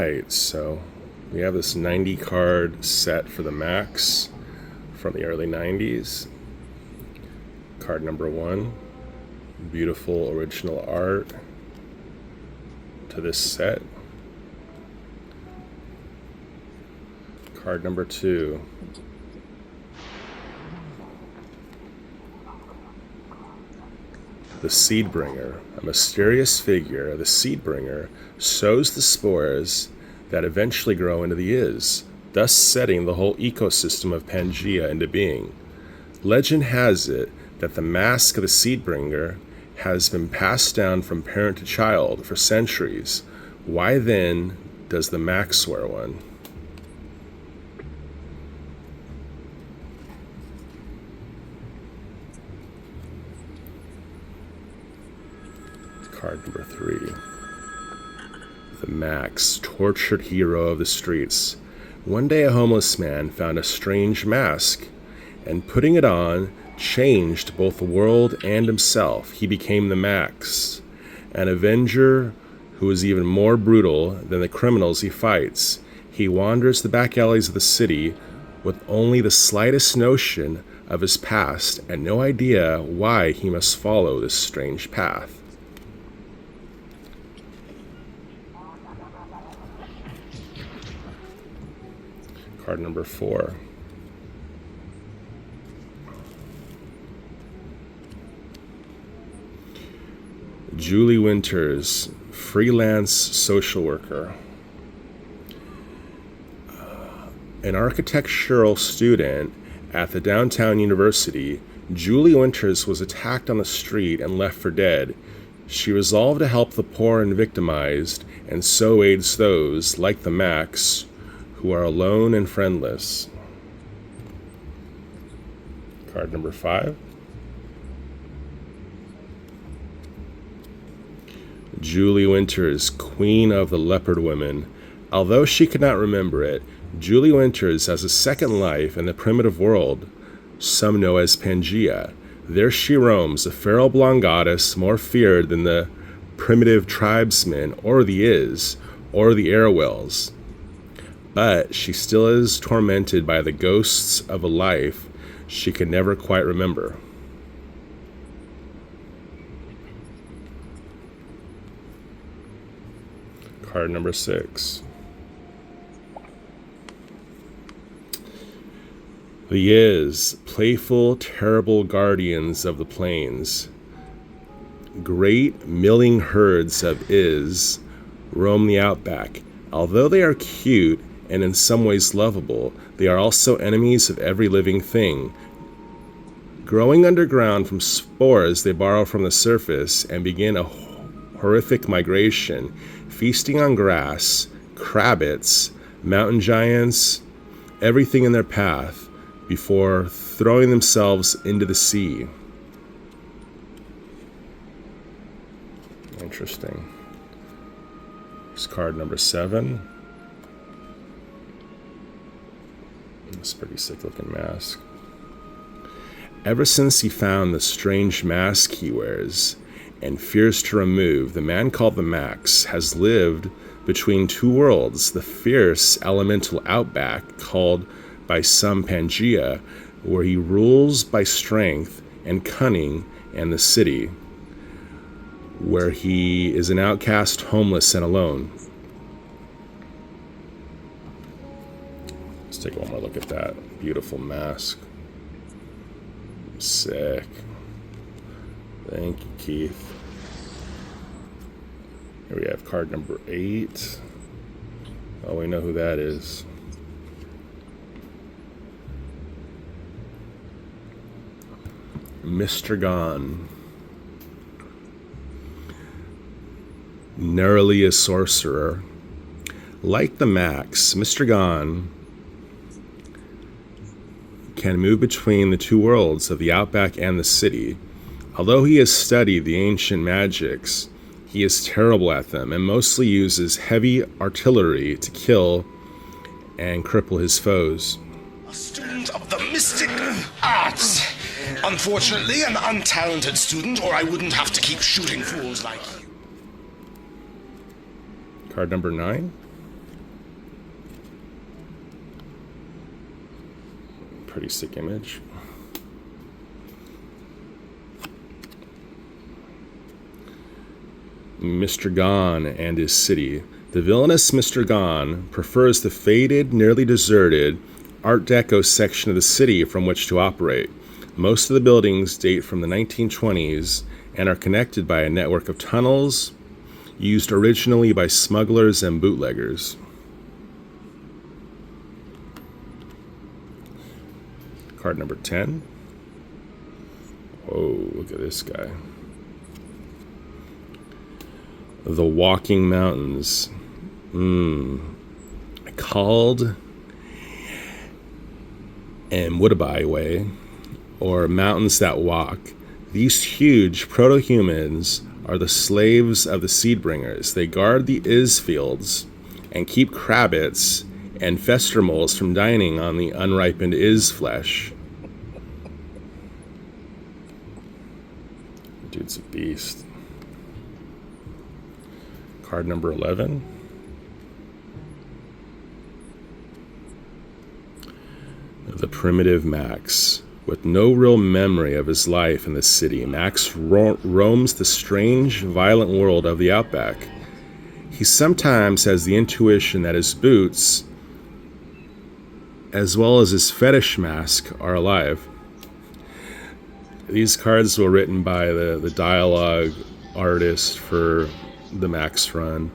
right, so we have this 90 card set for the MAXX from the early 90s. Card number 1, beautiful original art to this set. Card number 2, the Seedbringer, a mysterious figure. The Seedbringer sows the spores that eventually grow into the Is, thus setting the whole ecosystem of Pangea into being. Legend has it that the mask of the Seedbringer has been passed down from parent to child for centuries. Why then does the MAXX wear one? Card number 3. The MAXX, tortured hero of the streets. One day a homeless man found a strange mask, and putting it on, changed both the world and himself. He became the MAXX, an avenger who is even more brutal than the criminals he fights. He wanders the back alleys of the city with only the slightest notion of his past and no idea why he must follow this strange path. Card number 4. Julie Winters, freelance social worker. An architectural student at the downtown university, Julie Winters was attacked on the street and left for dead. She resolved to help the poor and victimized, and so aids those, like the MAXX, who are alone and friendless. Card number 5. Julie Winters, Queen of the Leopard Women. Although she could not remember it, Julie Winters has a second life in the primitive world some know as Pangea. There she roams, a feral blonde goddess more feared than the primitive tribesmen or the Is or the Airwells. But she still is tormented by the ghosts of a life she could never quite remember. Card number 6. The Is, playful, terrible guardians of the plains. Great milling herds of Is roam the outback. Although they are cute and in some ways lovable, they are also enemies of every living thing. Growing underground from spores they borrow from the surface and begin a horrific migration, feasting on grass, crabbits, mountain giants, everything in their path, before throwing themselves into the sea. Interesting. Here's card number 7. It's a pretty sick looking mask. Ever since he found the strange mask he wears and fears to remove, the man called the MAXX has lived between two worlds, the fierce elemental outback called by some Pangea, where he rules by strength and cunning, and the city, where he is an outcast, homeless, and alone. Let's take one more look at that beautiful mask. Sick. Thank you, Keith. Here we have card number 8. Oh, we know who that is. Mr. Gone. Narrowly a sorcerer. Like the MAXX, Mr. Gone can move between the two worlds of the outback and the city. Although he has studied the ancient magics, he is terrible at them and mostly uses heavy artillery to kill and cripple his foes. A student of the mystic arts. Unfortunately, an untalented student, or I wouldn't have to keep shooting fools like you. Card number 9. pretty sick image. Mr. Gone and his city. The villainous Mr. Gone prefers the faded, nearly deserted Art Deco section of the city from which to operate. Most of the buildings date from the 1920s and are connected by a network of tunnels used originally by smugglers and bootleggers. Card number 10. Whoa, look at this guy. The Walking Mountains. Called Mwudabai Way, or Mountains That Walk. These huge proto-humans are the slaves of the seed-bringers. They guard the Iz fields and keep crabbits and fester moles from dining on the unripened Iz flesh. Dude's a beast. Card number 11. The primitive MAXX. With no real memory of his life in the city, MAXX roams the strange, violent world of the outback. He sometimes has the intuition that his boots, as well as his fetish mask, are alive. These cards were written by the dialogue artist for the MAXX run,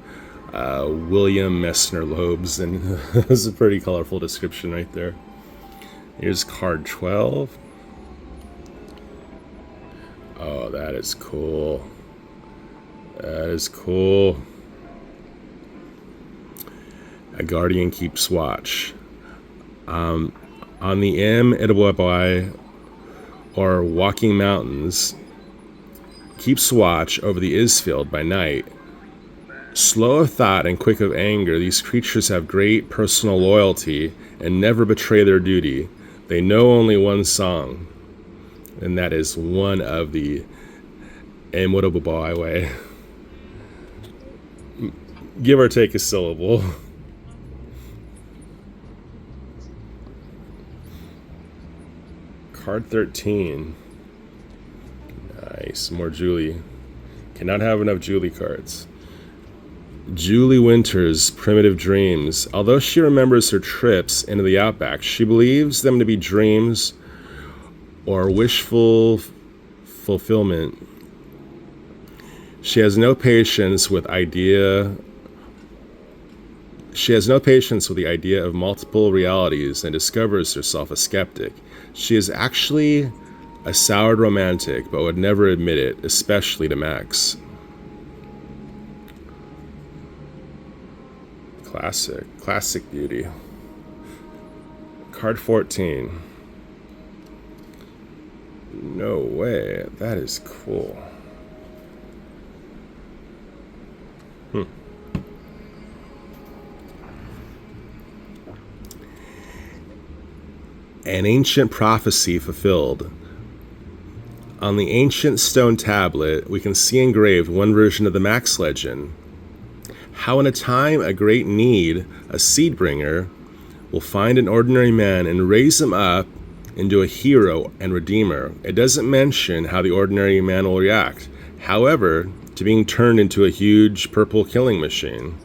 William Messner Loebs, and that's a pretty colorful description right there. Here's card 12. Oh, that is cool. That is cool. A guardian keeps watch. On the Mwudabai, or Walking Mountains, keeps watch over the Izfield by night. Slow of thought and quick of anger, these creatures have great personal loyalty and never betray their duty. They know only one song, and that is one of the Mwudabai Way. Give or take a syllable. Card 13. Nice, more Julie. Cannot have enough Julie cards. Julie Winter's primitive dreams. Although she remembers her trips into the outback, she believes them to be dreams or wishful fulfillment. She has no patience with the idea of multiple realities and discovers herself a skeptic. She is actually a soured romantic, but would never admit it, especially to MAXX. Classic beauty. Card 14. No way, that is cool. An ancient prophecy fulfilled. On the ancient stone tablet, we can see engraved one version of the MAXX legend. How in a time of great need, a seed bringer will find an ordinary man and raise him up into a hero and redeemer. It doesn't mention how the ordinary man will react, however, to being turned into a huge purple killing machine.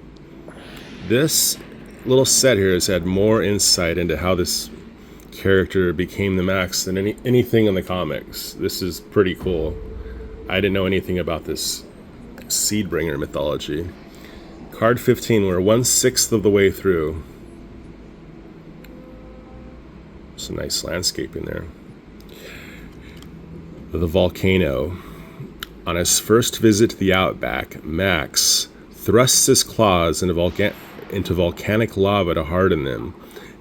This little set here has had more insight into how this character became the MAXX than anything in the comics. This is pretty cool. I didn't know anything about this Seedbringer mythology. Card 15, we're 1/6 of the way through. Some nice landscaping there. The volcano. On his first visit to the outback, MAXX thrusts his claws into volcanic lava to harden them.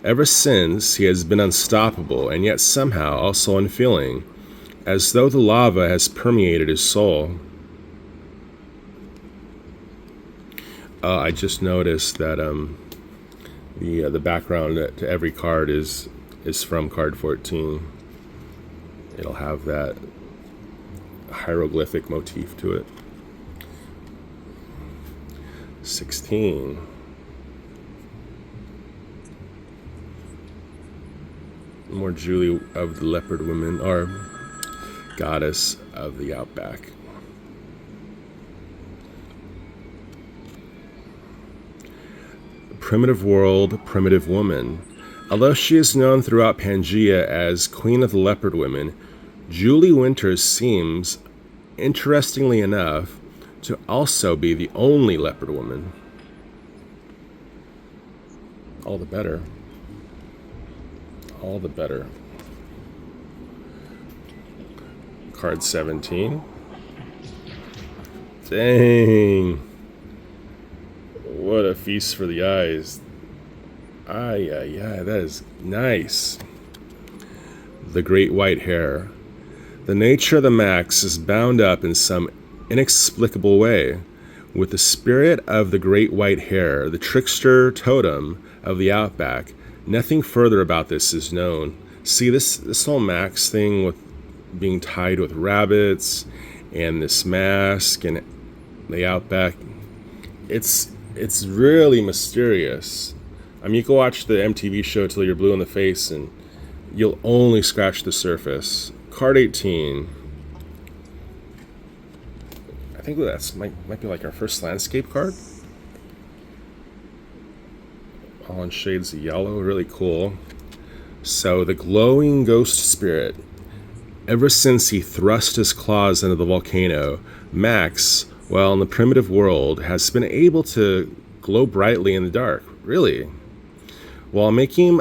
Ever since, he has been unstoppable and yet somehow also unfeeling, as though the lava has permeated his soul. I just noticed that the background to every card is from card 14. It'll have that hieroglyphic motif to it. 16. More Julie of the Leopard Women, or Goddess of the Outback. Primitive World, Primitive Woman. Although she is known throughout Pangea as Queen of the Leopard Women, Julie Winters seems, interestingly enough, to also be the only leopard woman. All the better. All the better. Card 17. Dang. What a feast for the eyes. That is nice. The Great White Hare. The nature of the MAXX is bound up in some inexplicable way with the spirit of the Great White Hare, the trickster totem of the Outback. Nothing further about this is known. See, this whole MAXX thing with being tied with rabbits and this mask and the Outback, it's really mysterious. I mean, you can watch the MTV show till you're blue in the face and you'll only scratch the surface. Card 18. I think that's might be like our first landscape card. All in shades of yellow, really cool. So the glowing ghost spirit. Ever since he thrust his claws into the volcano, MAXX, while in the primitive world, has been able to glow brightly in the dark. Really? While making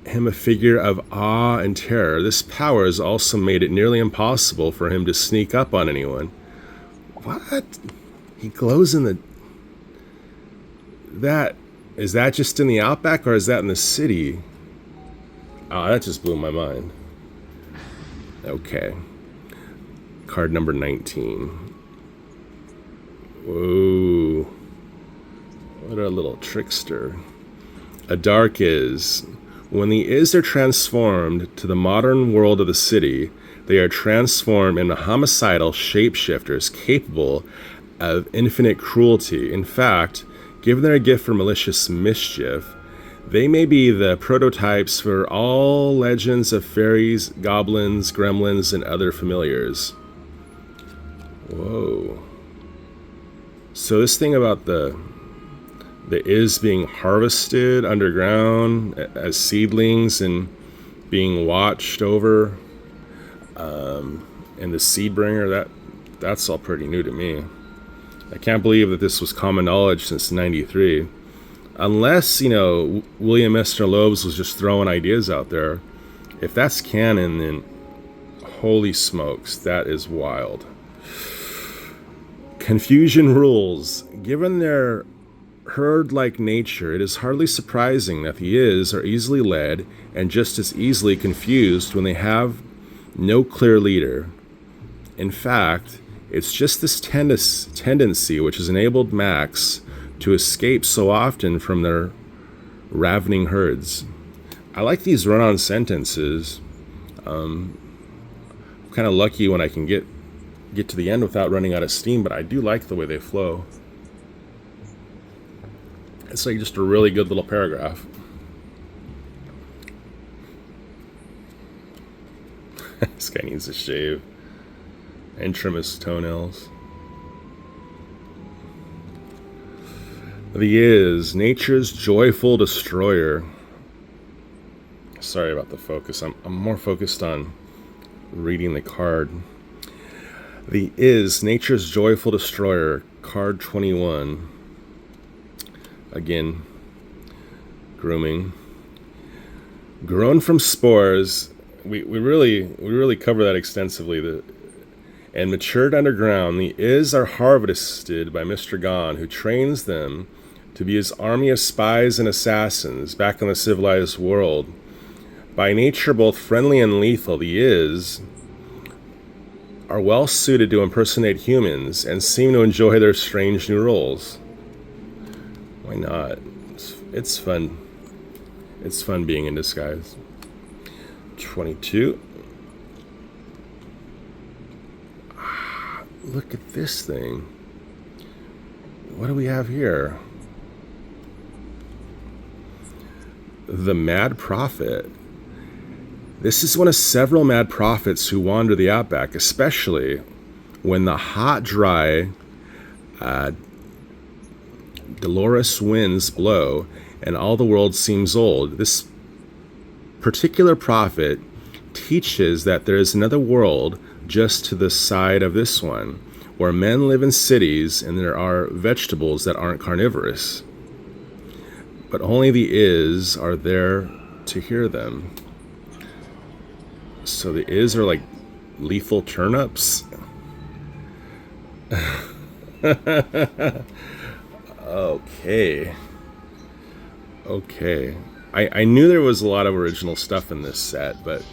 him a figure of awe and terror, this power has also made it nearly impossible for him to sneak up on anyone. What? He glows in the... Is that just in the Outback, or is that in the city? Oh, that just blew my mind. Okay. Card number 19. Whoa. What a little trickster. A dark is. When the is are transformed to the modern world of the city, they are transformed into homicidal shapeshifters capable of infinite cruelty. In fact, given their gift for malicious mischief, they may be the prototypes for all legends of fairies, goblins, gremlins, and other familiars. Whoa. So this thing about the is being harvested underground as seedlings and being watched over, and the seed bringer, that's all pretty new to me. I can't believe that this was common knowledge since '93. Unless, William Esther Loebs was just throwing ideas out there. If that's canon, then holy smokes, that is wild. Confusion rules. Given their herd-like nature, it is hardly surprising that the is are easily led and just as easily confused when they have no clear leader. In fact, it's just this tendency which has enabled MAXX to escape so often from their ravening herds. I like these run-on sentences. I'm kind of lucky when I can get to the end without running out of steam, but I do like the way they flow. It's like just a really good little paragraph. This guy needs a shave and trim his toenails. The is, nature's joyful destroyer. Sorry about the focus. I'm more focused on reading the card. The is, nature's joyful destroyer. Card 21. Again, grooming. Grown from spores. We really cover that extensively. And matured underground, the is are harvested by Mr. Gon, who trains them to be his army of spies and assassins back in the civilized world. By nature both friendly and lethal, the is are well suited to impersonate humans and seem to enjoy their strange new roles. Why not? It's fun. It's fun being in disguise. 22. Look at this thing. What do we have here? The Mad Prophet. This is one of several mad prophets who wander the outback, especially when the hot, dry, dolorous winds blow and all the world seems old. This particular prophet teaches that there is another world just to the side of this one, where men live in cities and there are vegetables that aren't carnivorous. But only the is are there to hear them. So the is are like lethal turnips? Okay. I knew there was a lot of original stuff in this set, but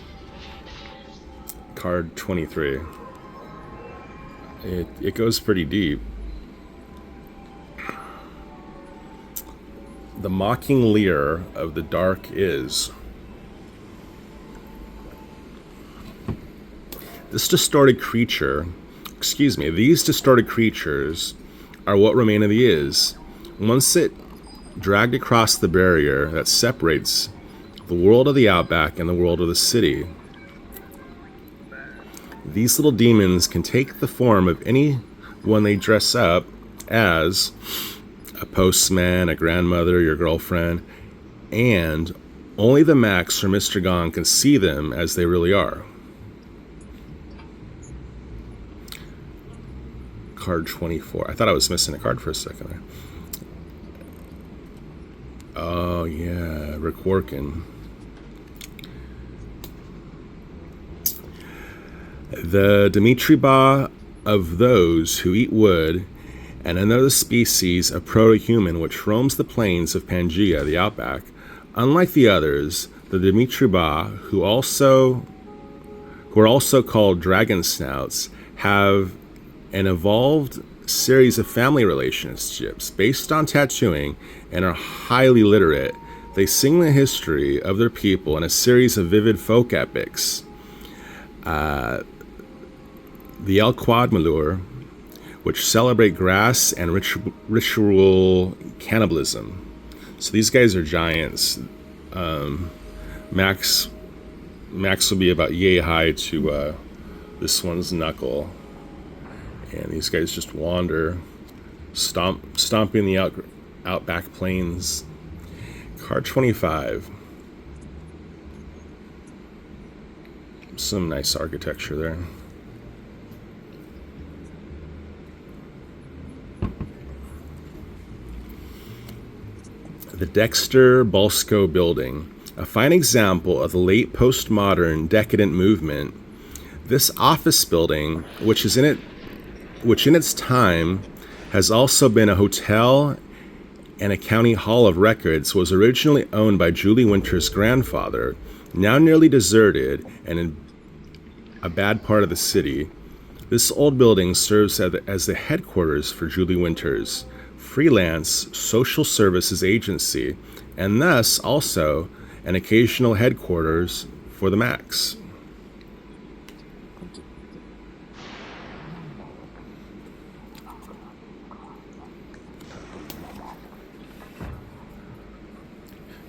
card 23. It goes pretty deep. The mocking leer of the dark is. These distorted creatures are what remain of the is. Once it dragged across the barrier that separates the world of the outback and the world of the city. These little demons can take the form of anyone they dress up as: a postman, a grandmother, your girlfriend, and only the MAXX or Mr. Gong can see them as they really are. Card 24. I thought I was missing a card for a second there. Oh, yeah, Rick Workin. The Demetriba of those who eat wood, and another species of proto-human which roams the plains of Pangaea, the outback. Unlike the others, the Demetriba, who are also called dragon snouts, have an evolved series of family relationships based on tattooing and are highly literate. They sing the history of their people in a series of vivid folk epics. The El Quadmalur, which celebrate grass and ritual cannibalism. So these guys are giants. Max will be about yay high to this one's knuckle. And these guys just wander, stomping the outback plains. Card 25. Some nice architecture there. The Dexter Balsco Building, a fine example of the late postmodern decadent movement. This office building, which in its time has also been a hotel and a county hall of records, was originally owned by Julie Winter's grandfather, now nearly deserted and in a bad part of the city. This old building serves as the headquarters for Julie Winter's freelance social services agency, and thus also an occasional headquarters for the MAXX.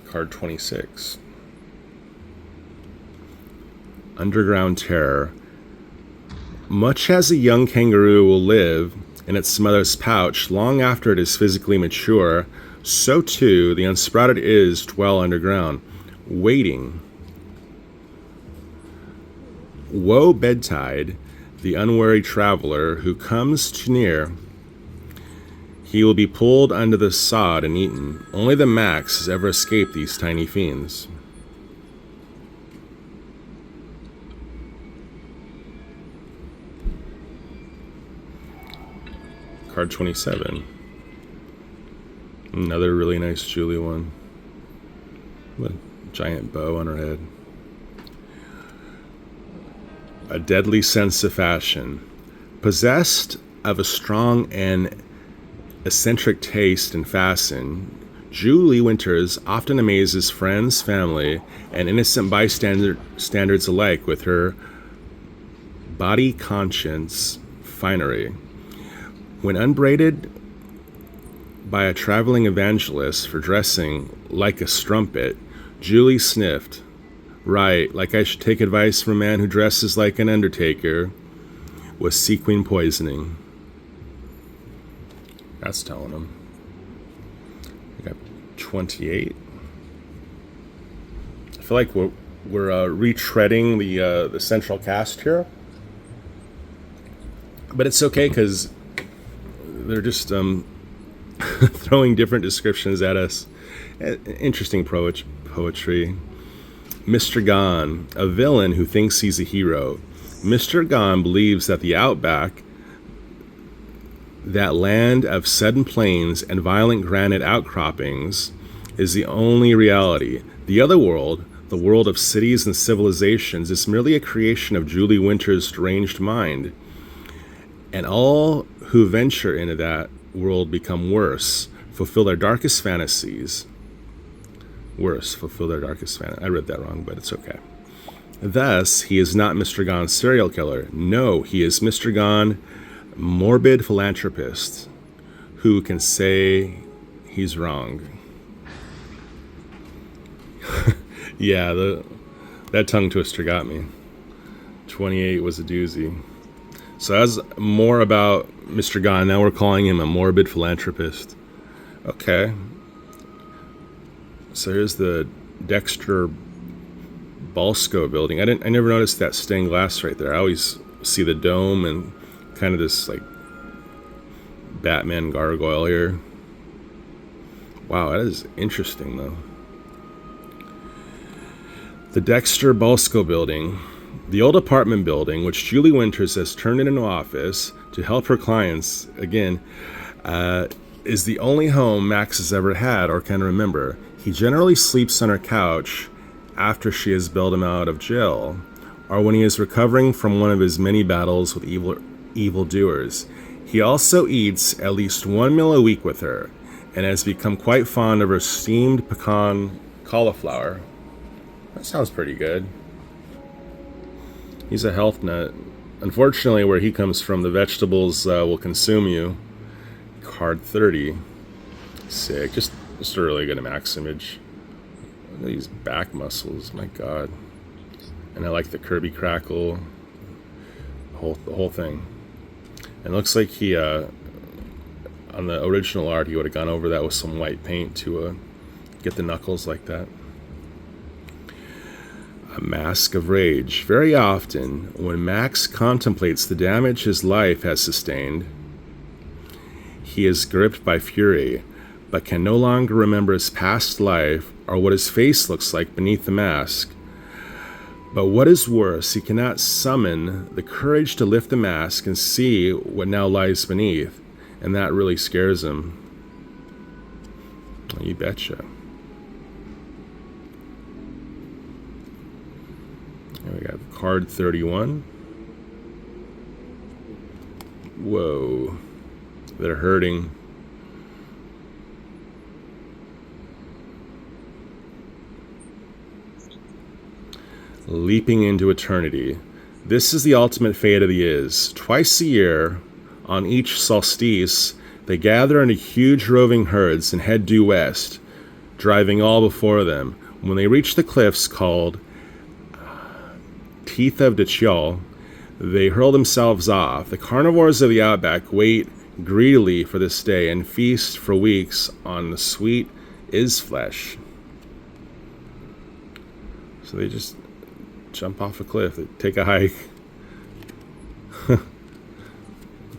Card 26. Underground Terror. Much as a young kangaroo will live in its mother's pouch long after it is physically mature, so too the unsprouted is dwell underground, waiting. Woe bedtide, the unwary traveler who comes too near. He will be pulled under the sod and eaten. Only the MAXX has ever escaped these tiny fiends. Card 27. Another really nice Julie one. With a giant bow on her head. A deadly sense of fashion. Possessed of a strong and eccentric taste and fashion, Julie Winters often amazes friends, family, and innocent bystanders alike with her body conscious finery. When unbraided by a traveling evangelist for dressing like a strumpet, Julie sniffed Right, like I should take advice from a man who dresses like an undertaker with sequin poisoning. That's telling him. We got 28. I feel like we're retreading the central cast here, but it's okay because they're just throwing different descriptions at us. Interesting poetry. Mr. Gon, a villain who thinks he's a hero. Mr. Gon believes that the Outback, that land of sudden plains and violent granite outcroppings, is the only reality. The other world, the world of cities and civilizations, is merely a creation of Julie Winter's deranged mind. And all who venture into that world become worse, fulfill their darkest fantasies. Fulfill their darkest fantasy. I read that wrong, but it's okay. Thus, he is not Mr. Gon's serial killer. No, he is Mr. Gon, morbid philanthropist, who can say he's wrong. Yeah, that tongue twister got me. 28 was a doozy. So that's more about Mr. Gon. Now we're calling him a morbid philanthropist. Okay. So here's the Dexter Balsco building. I never noticed that stained glass right there. I always see the dome and kind of this like Batman gargoyle here. Wow, that is interesting though. The Dexter Balsco building, the old apartment building, which Julie Winters has turned into an office to help her clients again, is the only home Max has ever had or can remember. He generally sleeps on her couch after she has bailed him out of jail, or when he is recovering from one of his many battles with evildoers. He also eats at least one meal a week with her, and has become quite fond of her steamed pecan cauliflower. That sounds pretty good. He's a health nut. Unfortunately, where he comes from, the vegetables will consume you. Card 30. Sick. Just a really good MAXX image. Look at these back muscles, my god. And I like the Kirby crackle. The whole thing. And it looks like he, on the original art, he would have gone over that with some white paint to get the knuckles like that. A mask of rage. Very often, when Max contemplates the damage his life has sustained, he is gripped by fury, but can no longer remember his past life or what his face looks like beneath the mask. But what is worse, he cannot summon the courage to lift the mask and see what now lies beneath, and that really scares him. You betcha. Here we got card 31. Whoa. They're hurting. Leaping into eternity. This is the ultimate fate of the Is. Twice a year, on each solstice, they gather into huge roving herds and head due west, driving all before them. When they reach the cliffs called Teeth of Dechiol, they hurl themselves off. The carnivores of the outback wait greedily for this day and feast for weeks on the sweet Is flesh. So they just jump off a cliff, they take a hike,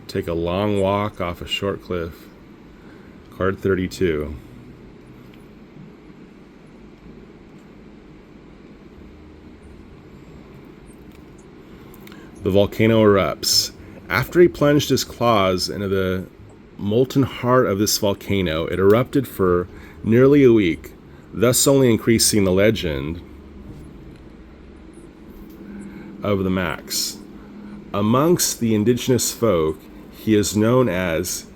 take a long walk off a short cliff. Card 32. The volcano erupts. After he plunged his claws into the molten heart of this volcano, it erupted for nearly a week, thus only increasing the legend of the MAXX. Amongst the indigenous folk, he is known as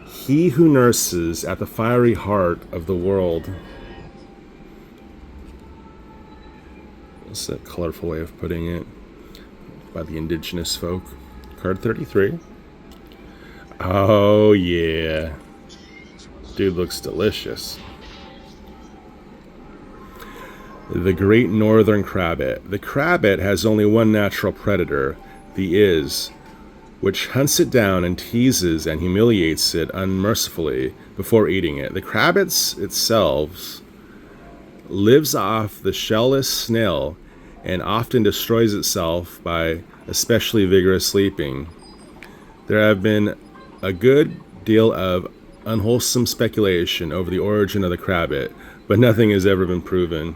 he who nurses at the fiery heart of the world. That's a colorful way of putting it. By the indigenous folk. Card 33. Oh yeah. Dude looks delicious. The great northern crabbit. The crabbit has only one natural predator, the is, which hunts it down and teases and humiliates it unmercifully before eating it. The crabbit itself lives off the shellless snail and often destroys itself by especially vigorous sleeping. There have been a good deal of unwholesome speculation over the origin of the crabbit, but nothing has ever been proven.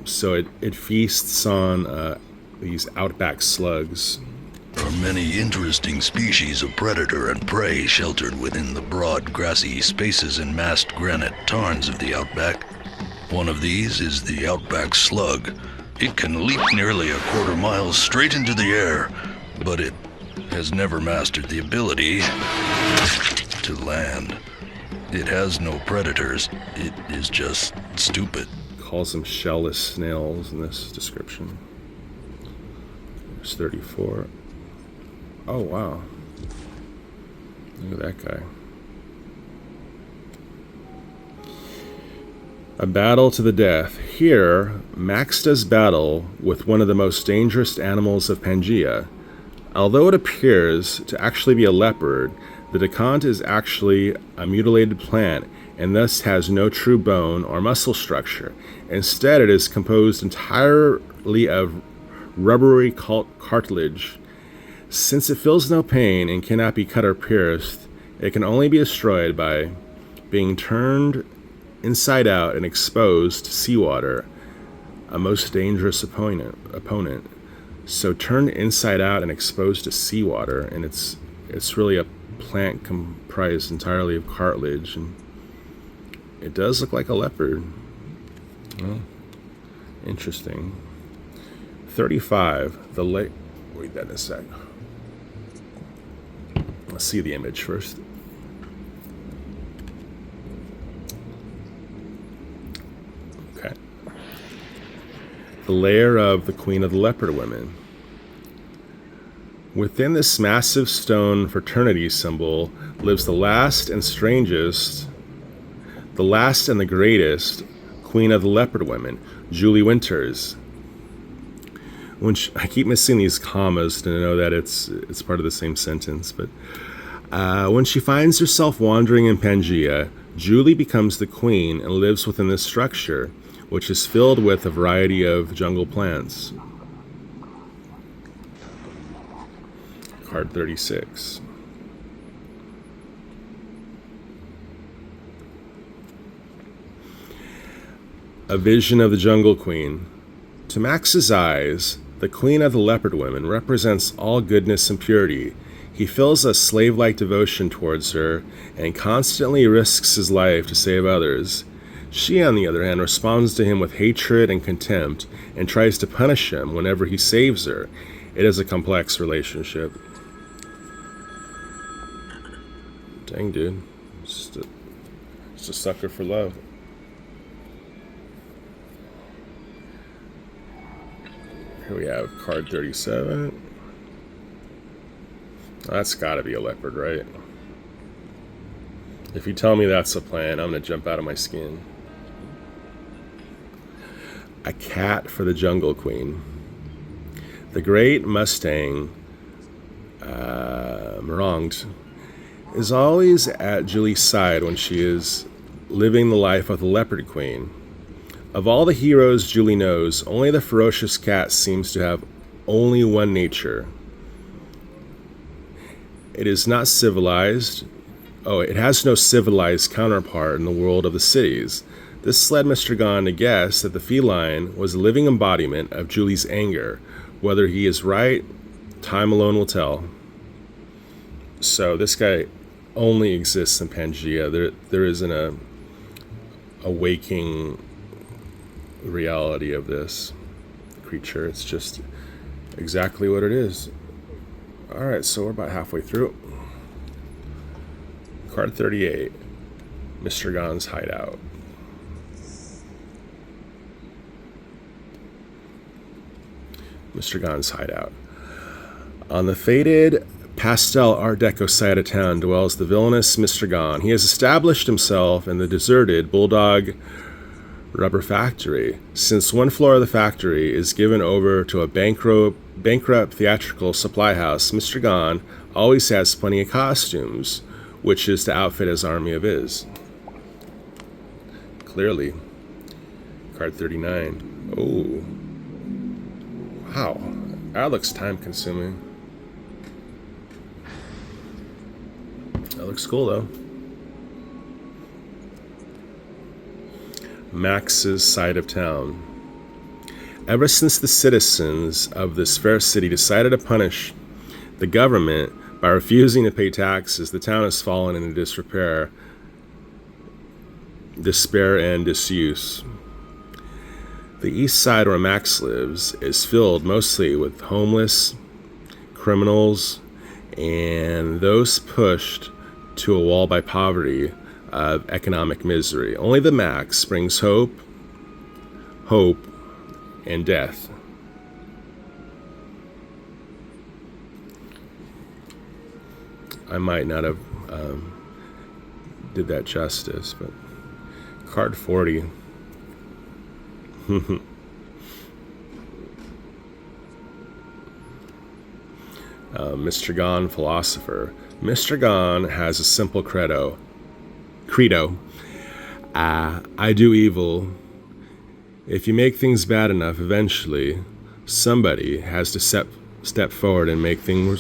So it feasts on these outback slugs. There are many interesting species of predator and prey sheltered within the broad, grassy spaces and massed granite tarns of the outback. One of these is the outback slug. It can leap nearly a quarter mile straight into the air, but it has never mastered the ability to land. It has no predators. It is just stupid. Calls them shellless snails in this description. There's 34. Oh, wow. Look at that guy. A battle to the death. Here, MAXX does battle with one of the most dangerous animals of Pangaea. Although it appears to actually be a leopard, the decant is actually a mutilated plant and thus has no true bone or muscle structure. Instead, it is composed entirely of rubbery cartilage. Since it feels no pain and cannot be cut or pierced, it can only be destroyed by being turned inside out and exposed to seawater, a most dangerous opponent. So turned inside out and exposed to seawater, and it's really a plant comprised entirely of cartilage, and it does look like a leopard. Oh, interesting. 35. Read that in a sec. Let's see the image first. Okay. The lair of the Queen of the Leopard Women. Within this massive stone fraternity symbol lives the last and the greatest Queen of the Leopard Women, Julie Winters. I keep missing these commas to know that it's part of the same sentence, but when she finds herself wandering in Pangaea, Julie becomes the queen and lives within this structure, which is filled with a variety of jungle plants. Card 36. A vision of the Jungle Queen. To MAXX's eyes, the Queen of the Leopard Women represents all goodness and purity. He feels a slave-like devotion towards her and constantly risks his life to save others. She, on the other hand, responds to him with hatred and contempt and tries to punish him whenever he saves her. It is a complex relationship. Dang, dude. Just a sucker for love. Here we have card 37. That's gotta be a leopard, right? If you tell me that's a plant, I'm gonna jump out of my skin. A cat for the Jungle Queen. The great Mustang, Merongt, is always at Julie's side when she is living the life of the Leopard Queen. Of all the heroes Julie knows, only the ferocious cat seems to have only one nature. It is not civilized. It has no civilized counterpart in the world of the cities. This led Mr. Gahn to guess that the feline was a living embodiment of Julie's anger. Whether he is right, time alone will tell. So this guy only exists in Pangaea. There isn't a waking reality of this creature. It's just exactly what it is. Alright, so we're about halfway through. Card 38. Mr. Gahn's hideout. Mr. Gahn's hideout. On the faded pastel Art Deco side of town dwells the villainous Mr. Gahn. He has established himself in the deserted Bulldog rubber factory. Since one floor of the factory is given over to a bankrupt theatrical supply house, Mr. Gone always has plenty of costumes, which is to outfit his army of Is. Clearly. Card 39. Oh. Wow. That looks time-consuming. That looks cool, though. MAXX's side of town. Ever since the citizens of this fair city decided to punish the government by refusing to pay taxes, the town has fallen into disrepair, despair, and disuse. The east side where MAXX lives is filled mostly with homeless, criminals, and those pushed to a wall by poverty of economic misery. Only the MAXX brings hope, and death. I might not have did that justice, but card 40. Mr. Gone, philosopher. Mr. Gone has a simple credo. I do evil. If you make things bad enough, eventually somebody has to step forward and make them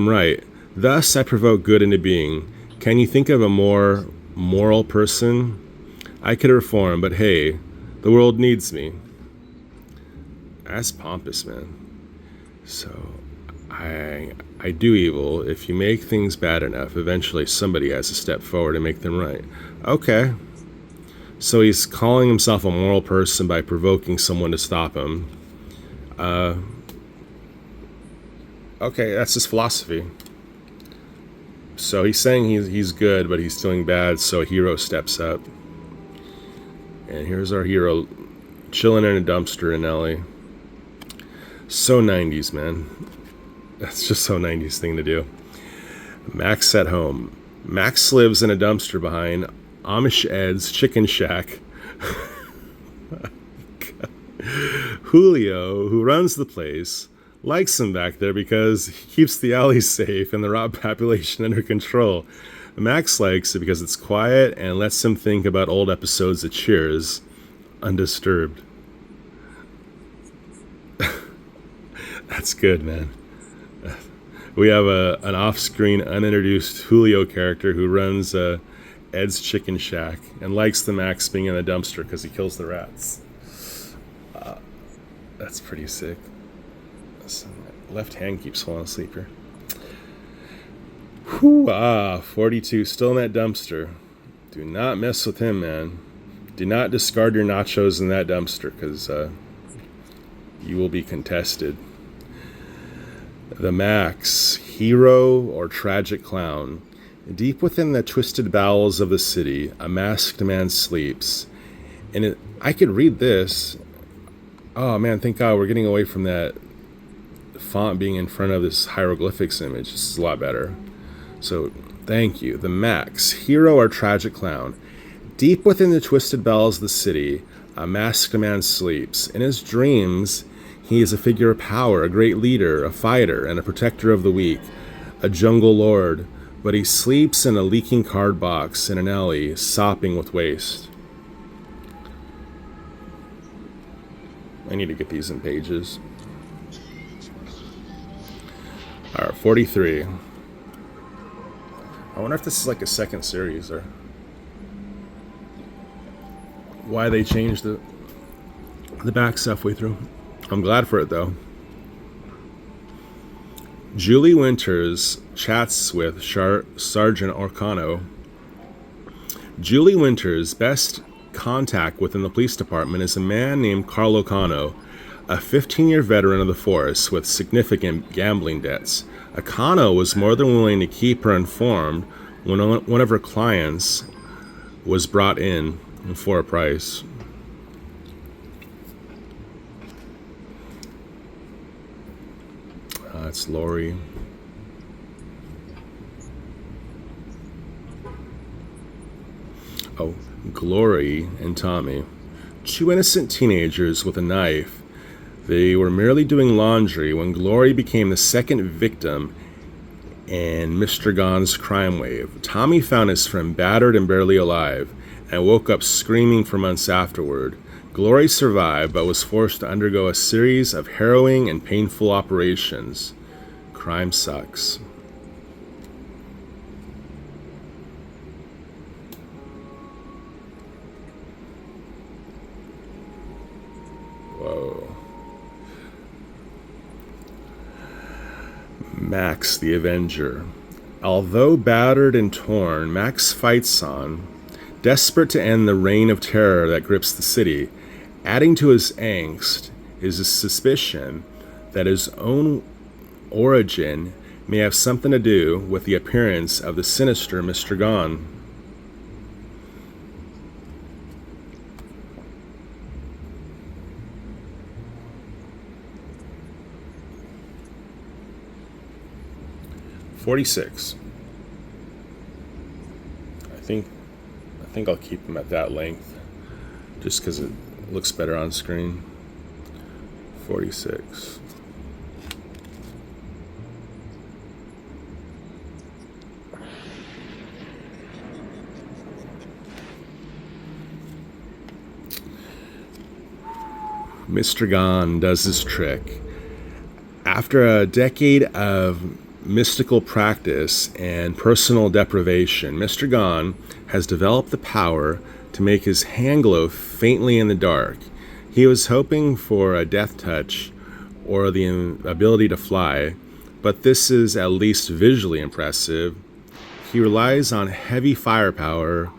right. Thus I provoke good into being. Can you think of a more moral person? I could reform, but hey, the world needs me. That's pompous, man. So I do evil. If you make things bad enough, eventually somebody has to step forward and make them right. Okay. So he's calling himself a moral person by provoking someone to stop him. Okay, that's his philosophy. So he's saying he's good, but he's doing bad, so a hero steps up. And here's our hero chilling in a dumpster in LA. So 90s, man. That's just so 90s thing to do. MAXX at home. MAXX lives in a dumpster behind Amish Ed's Chicken Shack. Julio, who runs the place, likes him back there because he keeps the alley safe and the raw population under control. MAXX likes it because it's quiet and lets him think about old episodes of Cheers undisturbed. That's good, man. We have an off-screen, unintroduced Julio character who runs Ed's Chicken Shack and likes the MAXX being in the dumpster because he kills the rats. That's pretty sick. Left hand keeps falling asleep here. 42, still in that dumpster. Do not mess with him, man. Do not discard your nachos in that dumpster because you will be contested. The MAXX, hero or tragic clown. Deep within the twisted bowels of the city, a masked man sleeps. And I could read this. Oh man, thank God we're getting away from that font being in front of this hieroglyphics image. This is a lot better. So, thank you. The MAXX, hero or tragic clown. Deep within the twisted bowels of the city, a masked man sleeps. In his dreams, he is a figure of power, a great leader, a fighter, and a protector of the weak, a jungle lord. But he sleeps in a leaking card box in an alley, sopping with waste. I need to get these in pages. All right, 43. I wonder if this is like a second series or why they changed the back stuff way through. I'm glad for it though. Julie Winters chats with Sergeant Orcano. Julie Winters' best contact within the police department is a man named Carl Ocano, a 15-year veteran of the force with significant gambling debts. Ocano was more than willing to keep her informed when one of her clients was brought in for a price. It's Lori. Oh, Glory and Tommy. Two innocent teenagers with a knife. They were merely doing laundry when Glory became the second victim in Mr. Gone's crime wave. Tommy found his friend battered and barely alive, and woke up screaming for months afterward. Glory survived, but was forced to undergo a series of harrowing and painful operations. Crime sucks. Whoa. MAXX the Avenger. Although battered and torn, MAXX fights on, desperate to end the reign of terror that grips the city. Adding to his angst is a suspicion that his own origin may have something to do with the appearance of the sinister Mr. Gone. $46. I think I'll keep them at that length, just because it looks better on screen. 46. Mr. Gone does his trick. After a decade of mystical practice and personal deprivation, Mr. Gone has developed the power to make his hand glow faintly in the dark. He was hoping for a death touch or the ability to fly, but this is at least visually impressive. He relies on heavy firepower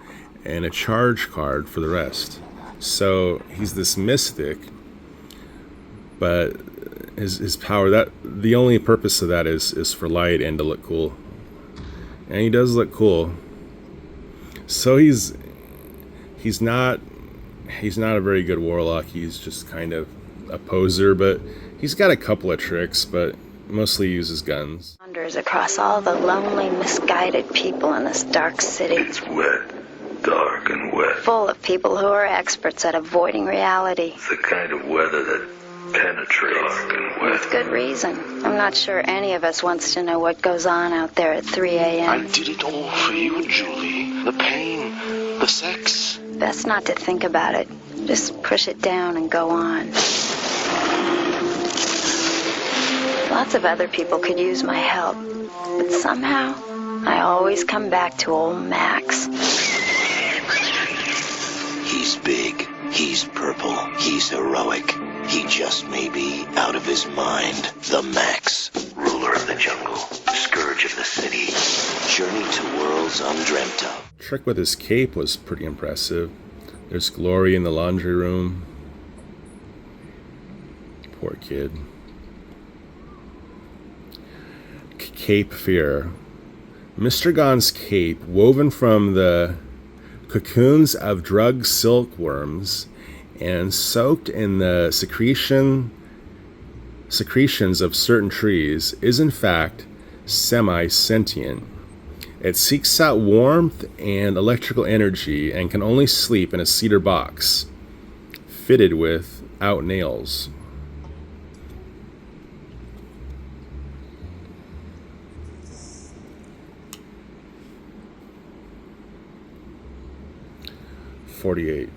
and a charge card for the rest. So he's this mystic, but his power, that the only purpose of that is for light and to look cool. And he does look cool. So he's not a very good warlock. He's just kind of a poser, but he's got a couple of tricks, but mostly uses guns. Wanders across all the lonely, misguided people in this dark city. It's wet, dark and wet. Full of people who are experts at avoiding reality. It's the kind of weather that penetrates. Dark and wet. With good reason. I'm not sure any of us wants to know what goes on out there at 3 a.m. I did it all for you, Julie. The pain, the sex. Best not to think about it. Just push it down and go on. Lots of other people could use my help, but somehow I always come back to old MAXX. He's big, he's purple, he's heroic. He just may be out of his mind. The MAXX, ruler of the jungle, scourge of the city, journey to worlds undreamt of. Trick with his cape was pretty impressive. There's Glory in the laundry room. Poor kid. Cape fear. Mr. Gone's cape, woven from the cocoons of drug silkworms and soaked in the secretions of certain trees, is in fact semi-sentient. It seeks out warmth and electrical energy and can only sleep in a cedar box fitted without nails. $48.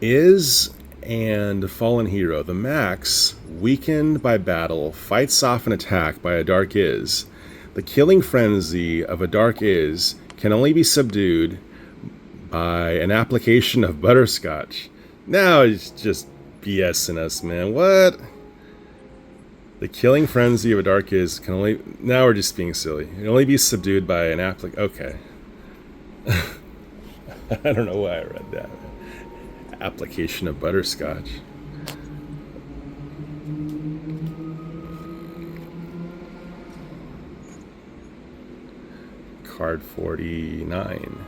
Is and fallen hero. The MAXX, weakened by battle, fights off an attack by a Dark Is. The killing frenzy of a Dark Is can only be subdued by an application of butterscotch. Now it's just BSing us, man. What? The killing frenzy of a Dark Is can only... Now we're just being silly. It can only be subdued by an Okay. I don't know why I read that. Application of butterscotch. Card 49.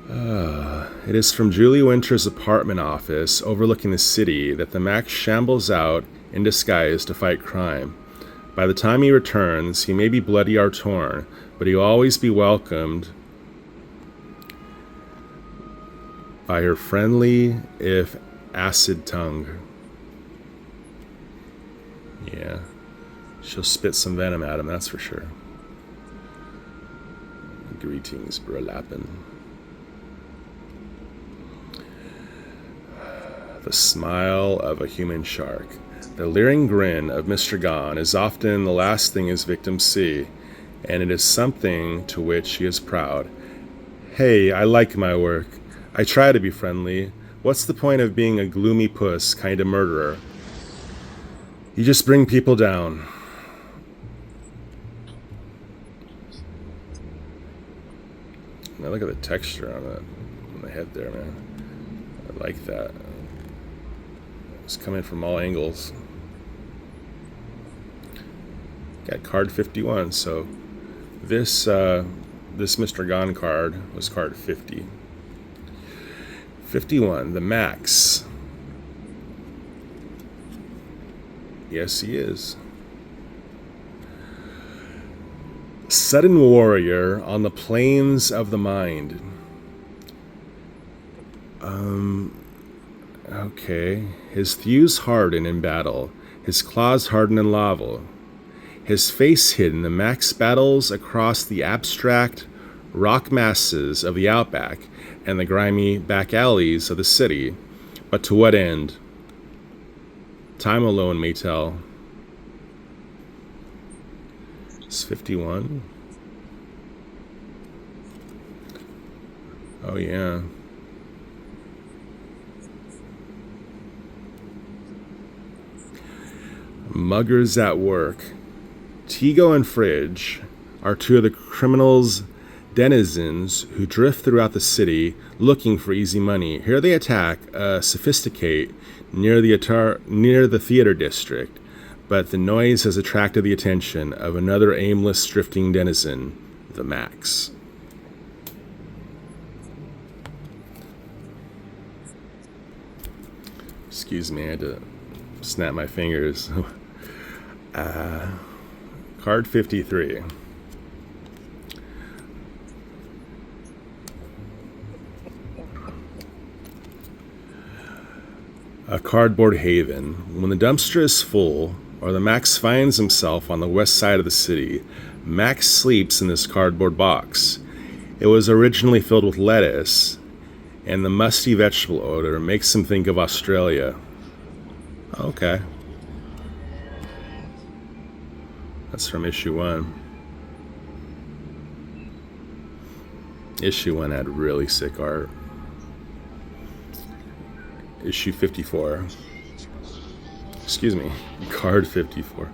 It is from Julie Winter's apartment office overlooking the city that the MAXX shambles out in disguise to fight crime. By the time he returns, he may be bloody or torn, but he'll always be welcomed by her friendly, if acid tongue. Yeah, she'll spit some venom at him, that's for sure. Greetings, Brolappin. The smile of a human shark. The leering grin of Mr. Gone is often the last thing his victims see, and it is something to which he is proud. Hey, I like my work. I try to be friendly. What's the point of being a gloomy puss kind of murderer? You just bring people down. Now look at the texture on the head there, man. I like that. It's coming from all angles. Got card 51, so this Mr. Gone card was card 50. 51, the MAXX. Yes, he is. Sudden warrior on the plains of the mind. Okay. His thews harden in battle. His claws harden in lava. His face hidden, the MAXX battles across the abstract rock masses of the outback and the grimy back alleys of the city. But to what end? Time alone may tell. It's 51. Oh, yeah. Muggers at work. Tigo and Fridge are two of the criminals' denizens who drift throughout the city looking for easy money. Here they attack Sophisticate near the theater district, but the noise has attracted the attention of another aimless drifting denizen, the MAXX. Excuse me, I had to snap my fingers. Card 53. A cardboard haven. When the dumpster is full, or the MAXX finds himself on the west side of the city, MAXX sleeps in this cardboard box. It was originally filled with lettuce, and the musty vegetable odor makes him think of Australia. Okay. That's from issue 1. Issue 1 had really sick art. Issue 54. Excuse me, card 54.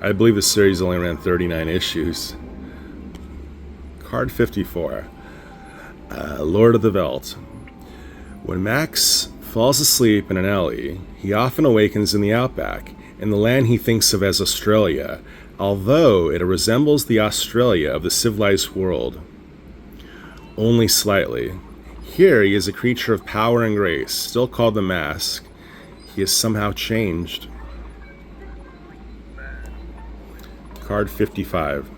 I believe the series only ran 39 issues. Card 54. Lord of the Veldt. When MAXX falls asleep in an alley, he often awakens in the outback, in the land he thinks of as Australia, although it resembles the Australia of the civilized world. Only slightly. Here he is a creature of power and grace, still called the Mask. He has somehow changed. Card 55.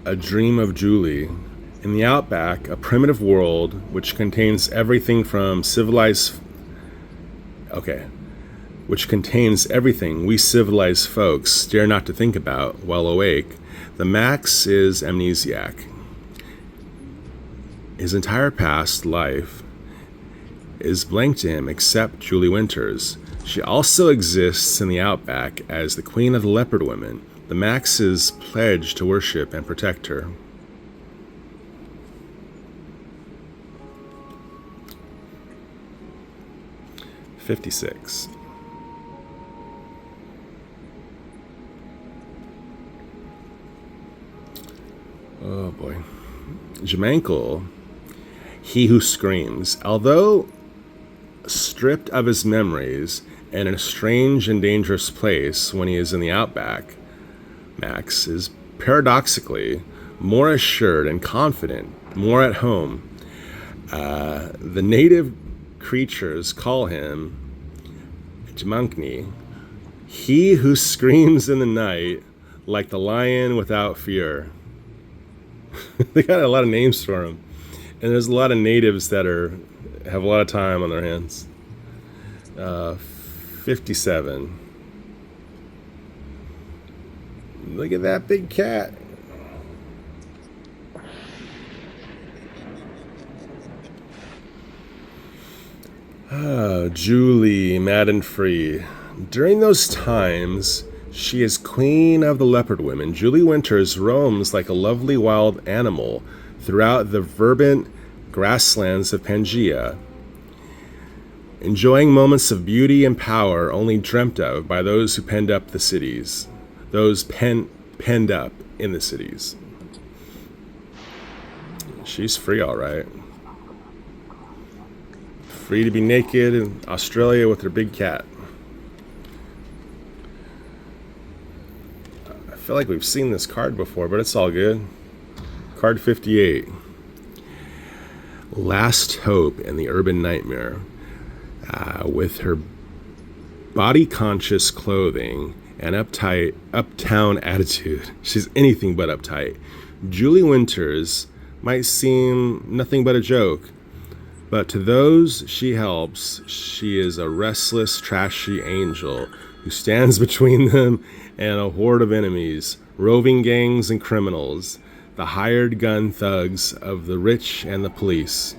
A Dream of Julie. In the outback, a primitive world which contains everything from which contains everything we civilized folks dare not to think about while awake, the MAXX is amnesiac. His entire past life is blank to him except Julie Winters. She also exists in the outback as the queen of the leopard women. The MAXX is pledged to worship and protect her. '56. Oh boy. Jamankle, he who screams. Although stripped of his memories and in a strange and dangerous place when he is in the outback, Max is paradoxically more assured and confident, more at home. The native creatures call him Jamankni, he who screams in the night like the lion without fear. They got a lot of names for him. And there's a lot of natives that have a lot of time on their hands. 57. Look at that big cat. Julie, mad and free. During those times, she is queen of the leopard women. Julie Winters roams like a lovely wild animal throughout the verdant grasslands of Pangaea, enjoying moments of beauty and power only dreamt of by those who penned up the cities. Those penned up in the cities. She's free, all right. Free to be naked in Australia with her big cat. I feel like we've seen this card before, but it's all good. Card 58. Last hope in the urban nightmare. With her body-conscious clothing and uptown attitude, she's anything but uptight. Julie Winters might seem nothing but a joke, but to those she helps, she is a restless, trashy angel who stands between them and a horde of enemies, roving gangs and criminals, the hired gun thugs of the rich and the police,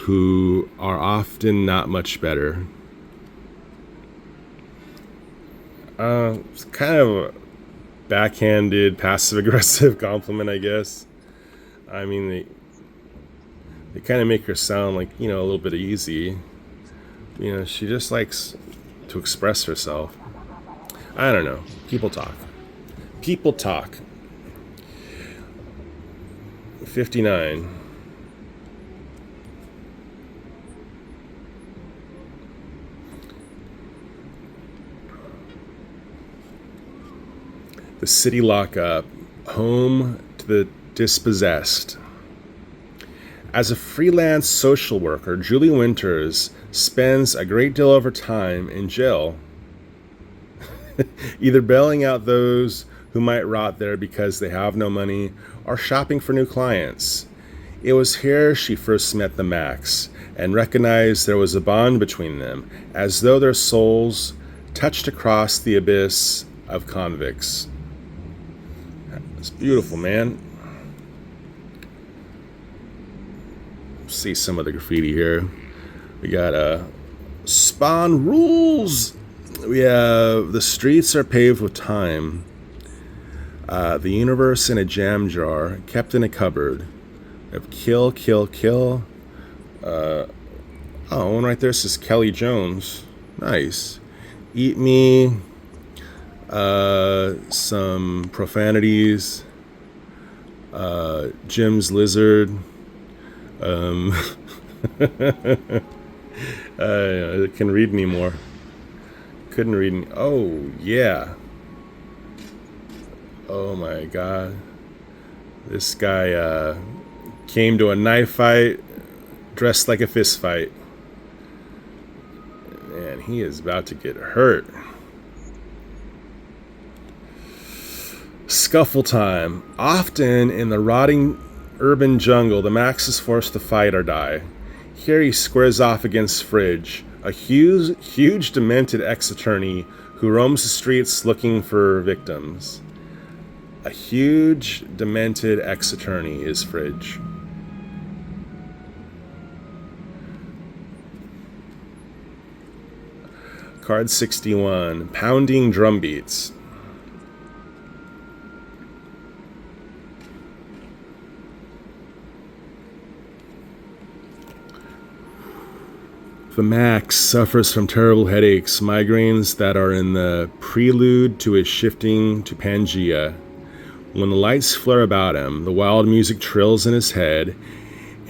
who are often not much better. It's kind of a backhanded, passive-aggressive compliment, I guess. I mean, they kind of make her sound like, a little bit easy. She just likes to express herself. I don't know. People talk. 59. The city lockup, home to the dispossessed. As a freelance social worker, Julie Winters spends a great deal of her time in jail, either bailing out those who might rot there because they have no money or shopping for new clients. It was here she first met the MAXX and recognized there was a bond between them, as though their souls touched across the abyss of convicts. It's beautiful, man. See some of the graffiti here. We got Spawn rules. We have the streets are paved with time. The universe in a jam jar, kept in a cupboard. We have kill, kill, kill. One right there says Kelly Jones. Nice. Eat me. Some profanities. Jim's lizard. I can read anymore. Couldn't read any. Oh, yeah. Oh my god. This guy came to a knife fight dressed like a fist fight. Man, he is about to get hurt. Scuffle time. Often in the rotting urban jungle, the MAXX is forced to fight or die. Here he squares off against Fridge, a huge demented ex-attorney who roams the streets looking for victims. A huge demented ex-attorney is Fridge. Card 61, pounding drum beats. The MAXX suffers from terrible headaches, migraines that are in the prelude to his shifting to Pangaea. When the lights flare about him, the wild music trills in his head,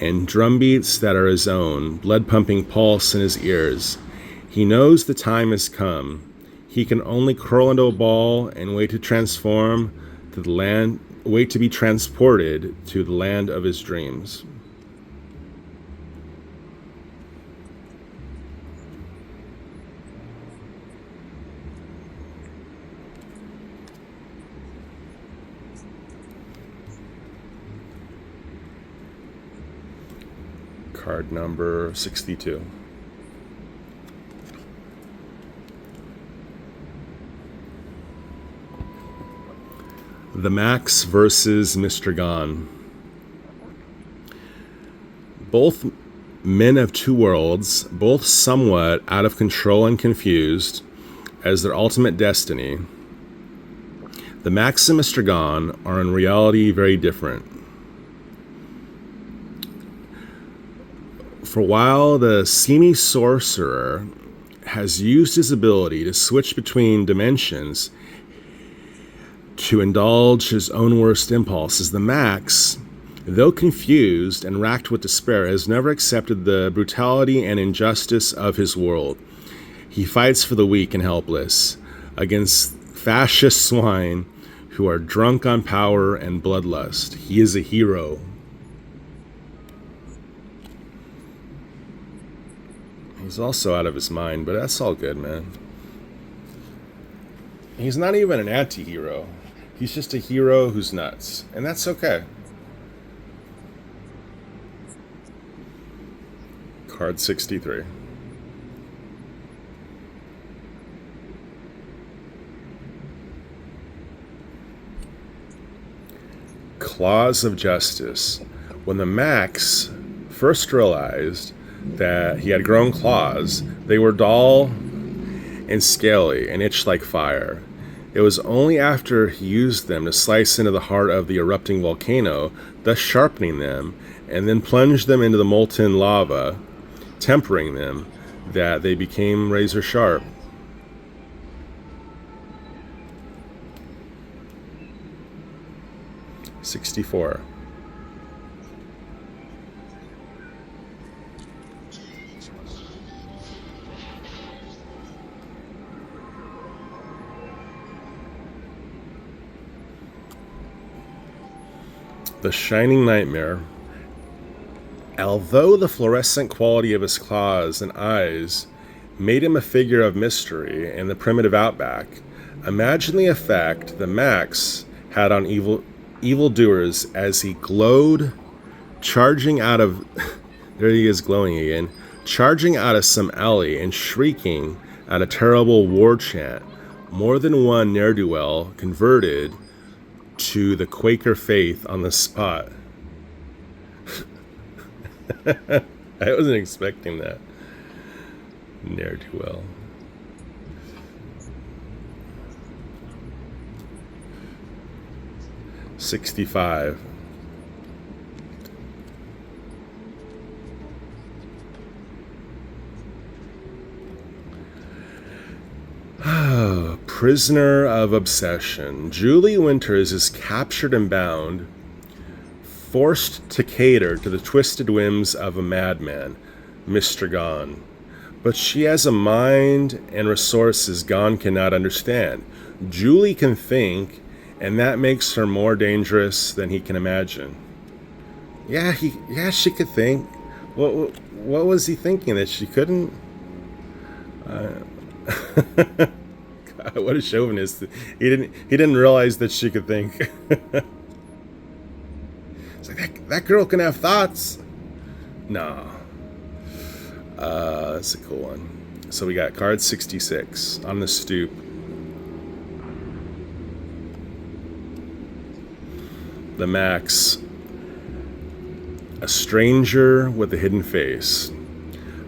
and drumbeats that are his own, blood-pumping pulse in his ears. He knows the time has come. He can only curl into a ball and wait to transform to the land, wait to be transported to the land of his dreams. Card number 62. The MAXX versus Mr. Gone. Both men of two worlds, both somewhat out of control and confused as their ultimate destiny. The MAXX and Mr. Gone are in reality very different. For a while, the seamy sorcerer has used his ability to switch between dimensions to indulge his own worst impulses. The MAXX, though confused and racked with despair, has never accepted the brutality and injustice of his world. He fights for the weak and helpless against fascist swine who are drunk on power and bloodlust. He is a hero. He's also out of his mind, but that's all good, man. He's not even an anti-hero. He's just a hero who's nuts, and that's okay. Card 63. Claws of Justice. When the MAXX first realized that he had grown claws, they were dull and scaly and itched like fire. It was only after he used them to slice into the heart of the erupting volcano, thus sharpening them, and then plunged them into the molten lava, tempering them, that they became razor sharp. '64. The Shining Nightmare. Although the fluorescent quality of his claws and eyes made him a figure of mystery in the primitive outback, imagine the effect the MAXX had on evildoers as he glowed, charging out of there he is glowing again, charging out of some alley and shrieking at a terrible war chant. More than one ne'er-do-well converted to the Quaker faith on the spot. I wasn't expecting that. Ne'er-do-well. '65. Prisoner of obsession. Julie Winters is captured and bound, forced to cater to the twisted whims of a madman, Mr. Gone. But she has a mind and resources Gone cannot understand. Julie can think, and that makes her more dangerous than he can imagine. Yeah, she could think. What was he thinking that she couldn't? God, what a chauvinist! He didn't realize that she could think. It's like that girl can have thoughts. No. That's a cool one. So we got card 66 on the stoop. The MAXX. A stranger with a hidden face.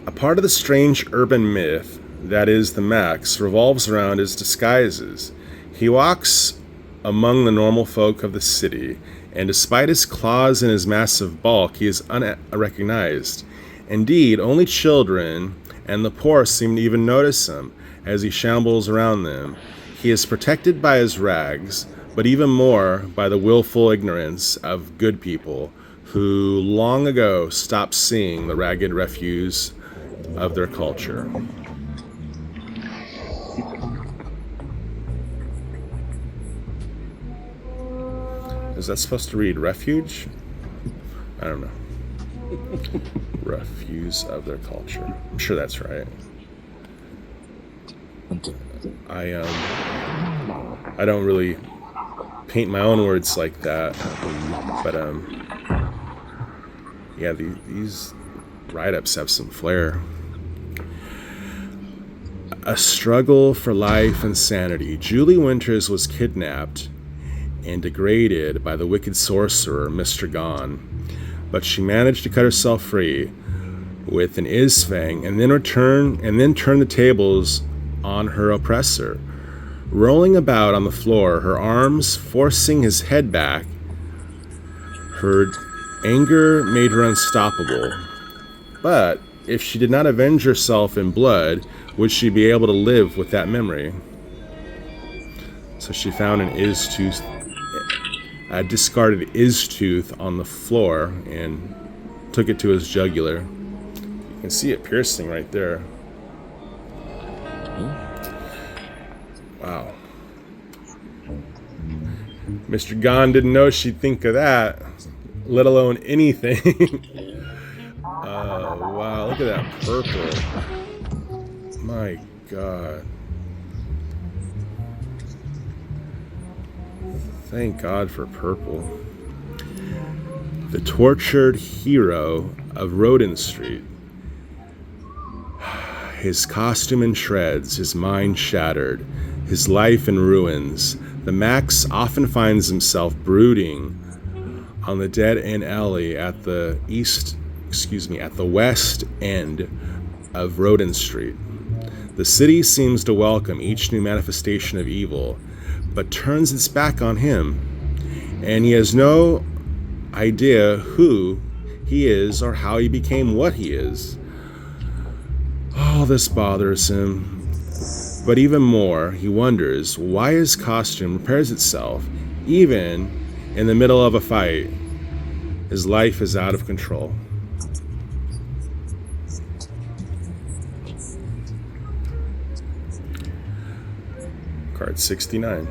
A part of the strange urban myth that is the MAXX revolves around his disguises. He walks among the normal folk of the city, and despite his claws and his massive bulk, he is unrecognized. Indeed, only children and the poor seem to even notice him as he shambles around them. He is protected by his rags, but even more by the willful ignorance of good people who long ago stopped seeing the ragged refuse of their culture. Is that supposed to read refuge? I don't know. Refuse of their culture. I'm sure that's right. I don't really paint my own words like that, but yeah, these write-ups have some flair. A struggle for life and sanity. Julie Winters was kidnapped and degraded by the wicked sorcerer, Mr. Gone, but she managed to cut herself free with an Isfang and then turn the tables on her oppressor. Rolling about on the floor, her arms forcing his head back, her anger made her unstoppable. But if she did not avenge herself in blood, would she be able to live with that memory? So she found a discarded Istooth on the floor and took it to his jugular. You can see it piercing right there. Wow. Mr. Gone didn't know she'd think of that, let alone anything. Wow, look at that purple. My God. Thank God for purple. The tortured hero of Roden Street. His costume in shreds, his mind shattered, his life in ruins. The MAXX often finds himself brooding on the dead-end alley at the west end of Roden Street. The city seems to welcome each new manifestation of evil, but turns its back on him, and he has no idea who he is or how he became what he is. All this bothers him, but even more, he wonders why his costume repairs itself, even in the middle of a fight. His life is out of control. Card 69.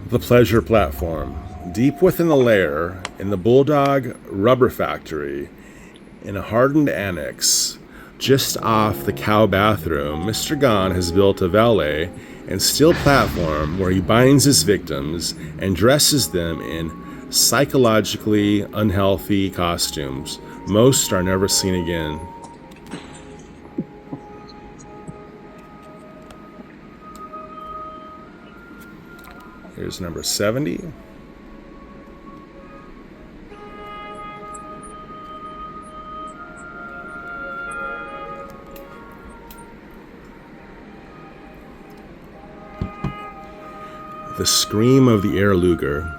The Pleasure Platform. Deep within the lair, in the Bulldog Rubber Factory, in a hardened annex, just off the cow bathroom, Mr. Gone has built a valet and steel platform where he binds his victims and dresses them in psychologically unhealthy costumes. Most are never seen again. Here's number 70. The Scream of the Air Luger.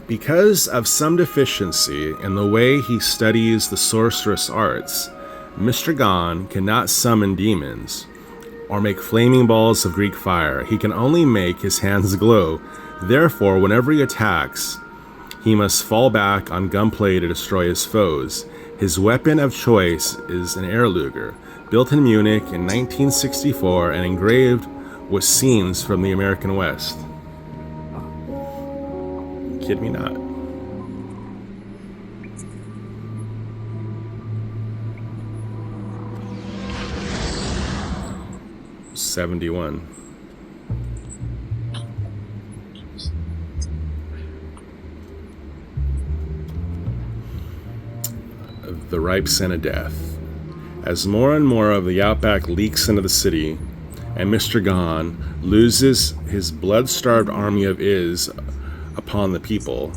Because of some deficiency in the way he studies the sorceress arts, Mr. Gone cannot summon demons or make flaming balls of Greek fire. He can only make his hands glow. Therefore, whenever he attacks, he must fall back on gunplay to destroy his foes. His weapon of choice is an air luger, built in Munich in 1964 and engraved with scenes from the American West. Kid me not. $71. The ripe scent of death. As more and more of the outback leaks into the city, and Mr. Gone loses his blood-starved army of upon the people,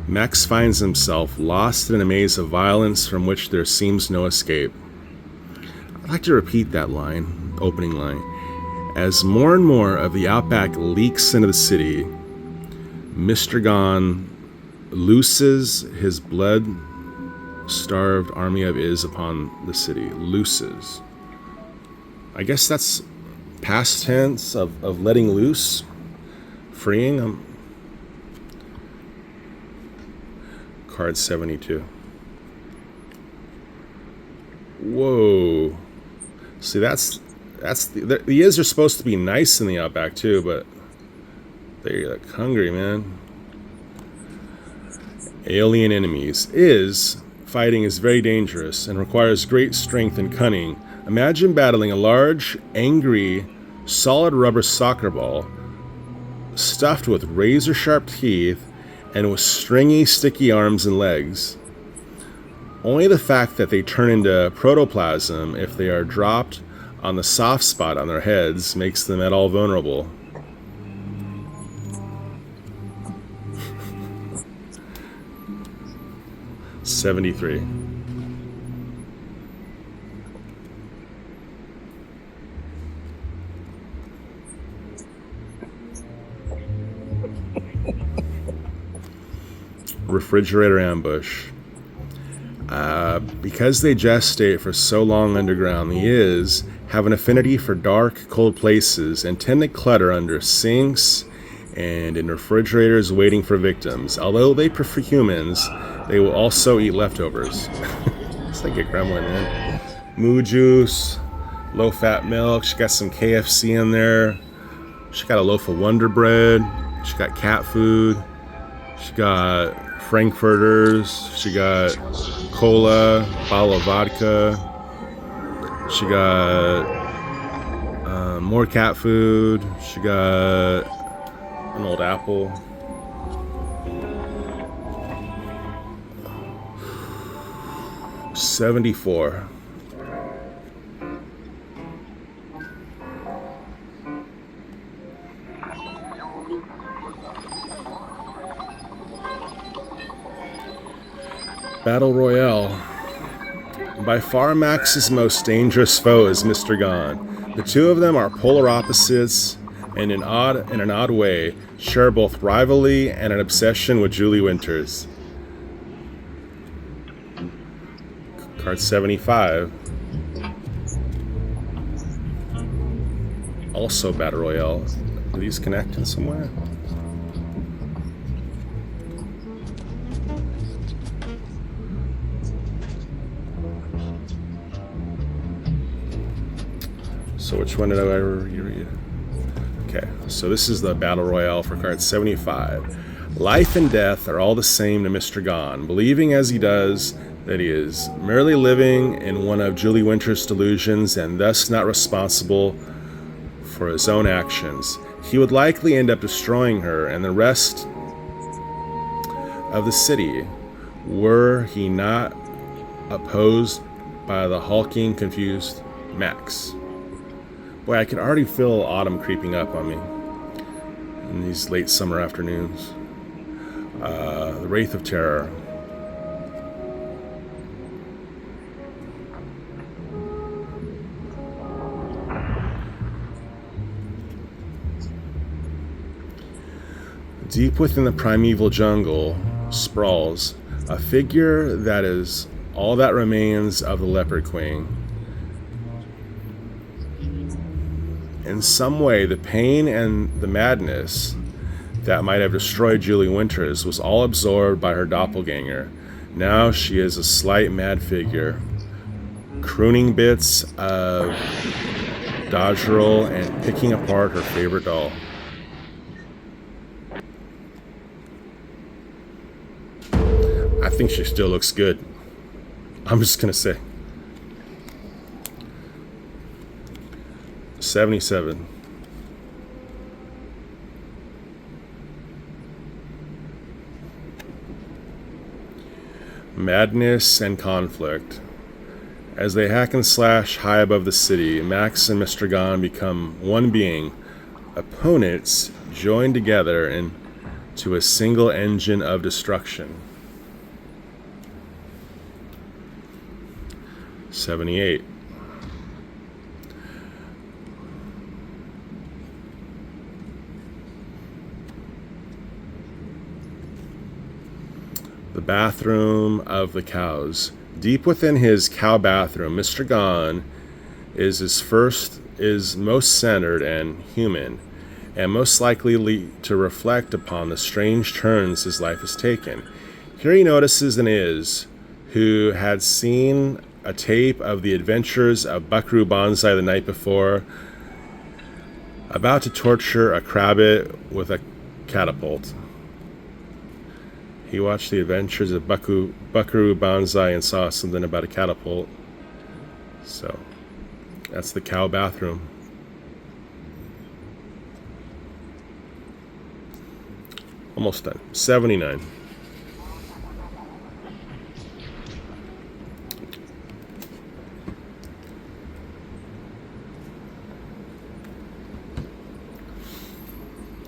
MAXX finds himself lost in a maze of violence from which there seems no escape. I'd like to repeat that line, opening line. As more and more of the outback leaks into the city, Mr. Gone loses his blood starved army of Is upon the city. Looses. I guess that's past tense of letting loose, freeing. Card 72. Whoa. See, that's the Is are supposed to be nice in the Outback too, but they look hungry, man. Alien enemies. Fighting is very dangerous and requires great strength and cunning. Imagine battling a large, angry, solid rubber soccer ball stuffed with razor-sharp teeth and with stringy, sticky arms and legs. Only the fact that they turn into protoplasm if they are dropped on the soft spot on their heads makes them at all vulnerable. $73. Refrigerator ambush. Because they gestate for so long underground, the Is have an affinity for dark, cold places and tend to clutter under sinks and in refrigerators waiting for victims. Although they prefer humans, they will also eat leftovers. It's like a gremlin, man. Moo juice, low-fat milk. She got some KFC in there. She got a loaf of Wonder Bread. She got cat food. She got Frankfurters. She got cola, bottle of vodka. She got more cat food. She got an old apple. $74. Battle Royale. By far MAXX's most dangerous foe is Mr. Gone. The two of them are polar opposites and in an odd way share both rivalry and an obsession with Julie Winters. Card 75. Also Battle Royale. Are these connected somewhere? So which one did I read? Okay, so this is the Battle Royale for card 75. Life and death are all the same to Mr. Gone, believing as he does that he is merely living in one of Julie Winters' delusions and thus not responsible for his own actions. He would likely end up destroying her and the rest of the city were he not opposed by the hulking, confused MAXX. Boy, I can already feel autumn creeping up on me in these late summer afternoons. The Wraith of Terror. Deep within the primeval jungle sprawls a figure that is all that remains of the Leopard Queen. In some way, the pain and the madness that might have destroyed Julie Winters was all absorbed by her doppelganger. Now she is a slight mad figure, crooning bits of dodgerel and picking apart her favorite doll. I think she still looks good. I'm just gonna say. 77. Madness and conflict. As they hack and slash high above the city, MAXX and Mr. Gone become one being, opponents joined together into a single engine of destruction. 78. The bathroom of the cows. Deep within his cow bathroom, Mr. Gone is most centered and human, and most likely to reflect upon the strange turns his life has taken. Here he notices an Iz, who had seen a tape of the adventures of Buckaroo Banzai the night before, about to torture a crabbit with a catapult. He watched the adventures of Buckaroo Banzai and saw something about a catapult. So, that's the cow bathroom. Almost done. 79.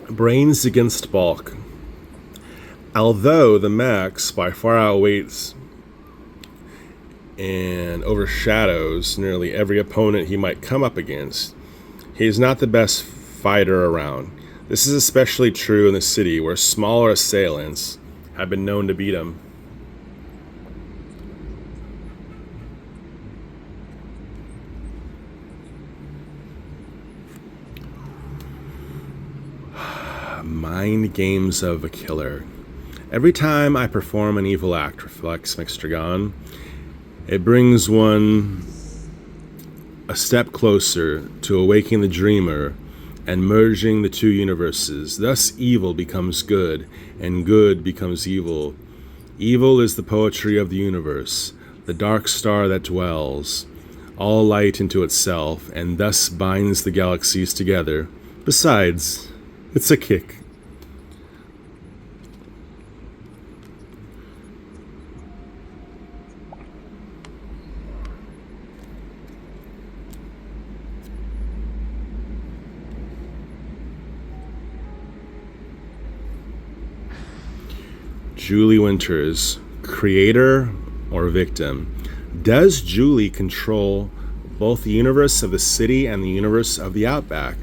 Brains against bulk. Although the MAXX by far outweighs and overshadows nearly every opponent he might come up against, he is not the best fighter around. This is especially true in the city, where smaller assailants have been known to beat him. Mind games of a killer. Every time I perform an evil act, reflects Mr. Gone, it brings one a step closer to awaking the dreamer and merging the two universes. Thus evil becomes good, and good becomes evil. Evil is the poetry of the universe, the dark star that dwells all light into itself, and thus binds the galaxies together. Besides, it's a kick. Julie Winters, creator or victim? Does Julie control both the universe of the city and the universe of the Outback?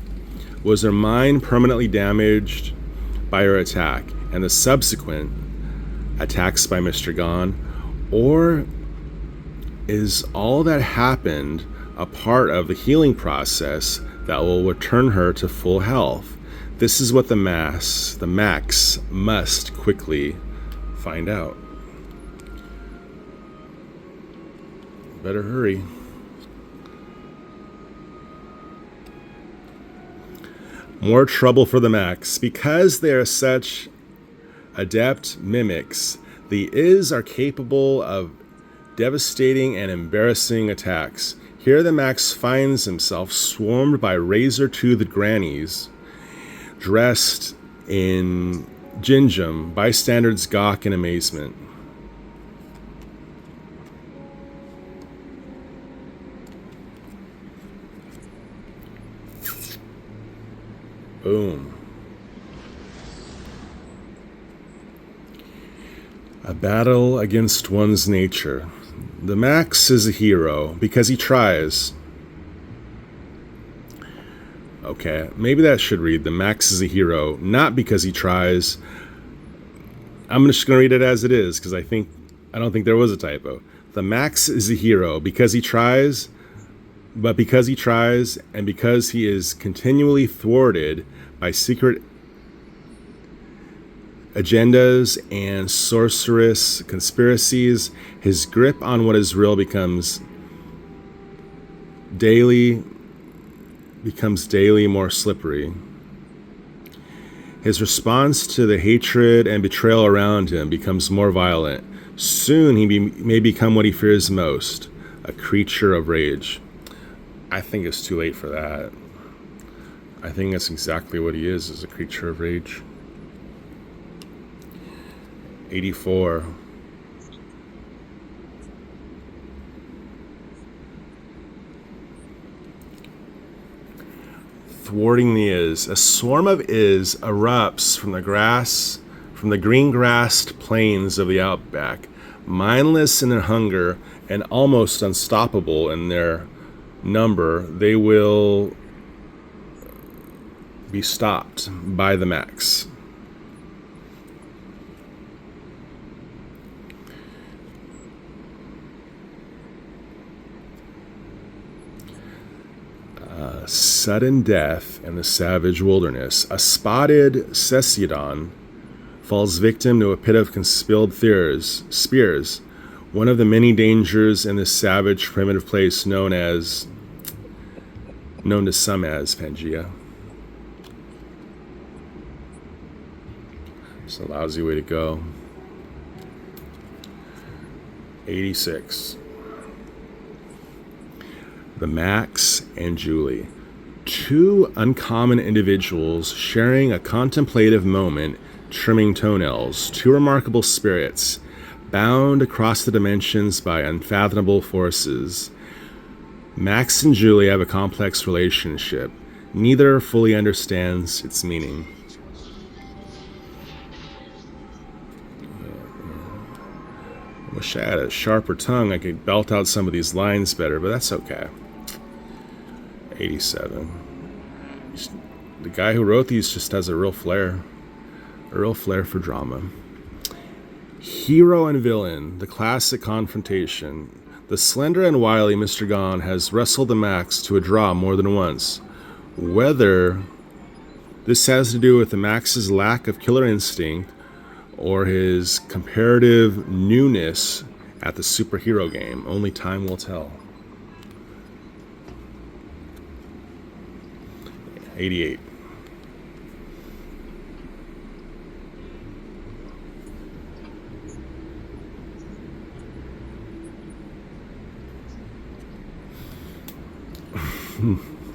Was her mind permanently damaged by her attack and the subsequent attacks by Mr. Gone? Or is all that happened a part of the healing process that will return her to full health? This is what the MAXX must quickly find out. Better hurry. More trouble for the MAXX. Because they are such adept mimics, the Is are capable of devastating and embarrassing attacks. Here the MAXX finds himself swarmed by razor-toothed grannies, dressed in gingham. Bystanders gawk in amazement. Boom. A battle against one's nature. The MAXX is a hero because he tries. Okay, maybe that should read, the MAXX is a hero, not because he tries. I'm just going to read it as it is, because I don't think there was a typo. The MAXX is a hero because he tries, but because he tries, and because he is continually thwarted by secret agendas and sorcerous conspiracies, his grip on what is real becomes daily more slippery. His response to the hatred and betrayal around him becomes more violent. Soon he may become what he fears most, a creature of rage. I think it's too late for that. I think that's exactly what he is a creature of rage. 84. Thwarting the Is. A swarm of Is erupts from the green-grassed plains of the Outback. Mindless in their hunger and almost unstoppable in their number, they will be stopped by the MAXX. Sudden death in the savage wilderness. A spotted Cesiodon falls victim to a pit of conspilled spears, one of the many dangers in this savage primitive place known to some as Pangea. It's a lousy way to go. 86. The MAXX and Julie. Two uncommon individuals sharing a contemplative moment, trimming toenails. Two remarkable spirits, bound across the dimensions by unfathomable forces. MAXX and Julie have a complex relationship. Neither fully understands its meaning. I wish I had a sharper tongue. I could belt out some of these lines better, but that's okay. 87. The guy who wrote these just has a real flair for drama. Hero and villain, the classic confrontation. The slender and wily Mr. Gone has wrestled the MAXX to a draw more than once. Whether this has to do with the MAXX's lack of killer instinct or his comparative newness at the superhero game, only time will tell. 88.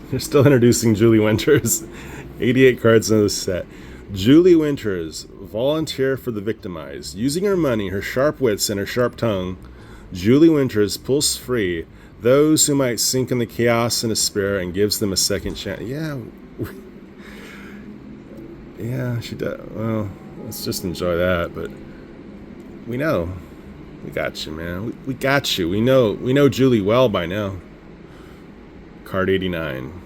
They're still introducing Julie Winters. 88 cards in this set. Julie Winters, volunteer for the victimized. Using her money, her sharp wits, and her sharp tongue, Julie Winters pulls free those who might sink in the chaos and despair and gives them a second chance. Yeah, she does. Well, let's just enjoy that. But we know. We got you, man. We got you. We know Julie well by now. Card 89.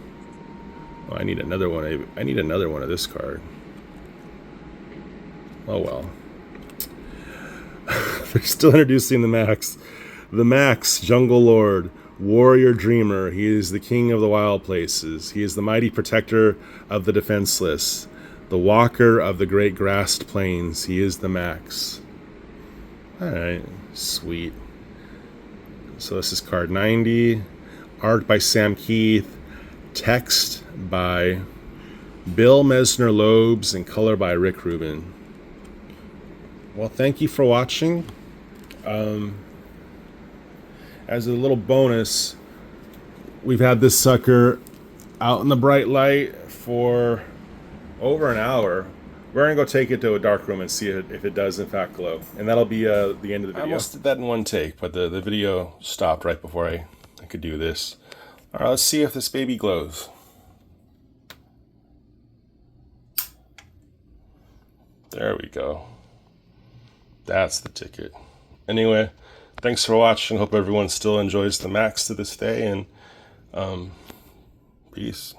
Oh, I need another one. I need another one of this card. Oh well. They're still introducing the MAXX. The MAXX, Jungle Lord, warrior dreamer. He is the king of the wild places. He is the mighty protector of the defenseless. The walker of the great grassed plains. He is the MAXX. Alright, sweet. So this is card 90. Art by Sam Keith. Text by Bill Mesner Lobes and color by Rick Rubin. Well, thank you for watching. As a little bonus, we've had this sucker out in the bright light for over an hour. We're going to go take it to a dark room and see if it does in fact glow. And that'll be the end of the video. I almost did that in one take, but the video stopped right before I could do this. All right, let's see if this baby glows. There we go. That's the ticket. Anyway, thanks for watching. Hope everyone still enjoys the MAXX to this day, and peace.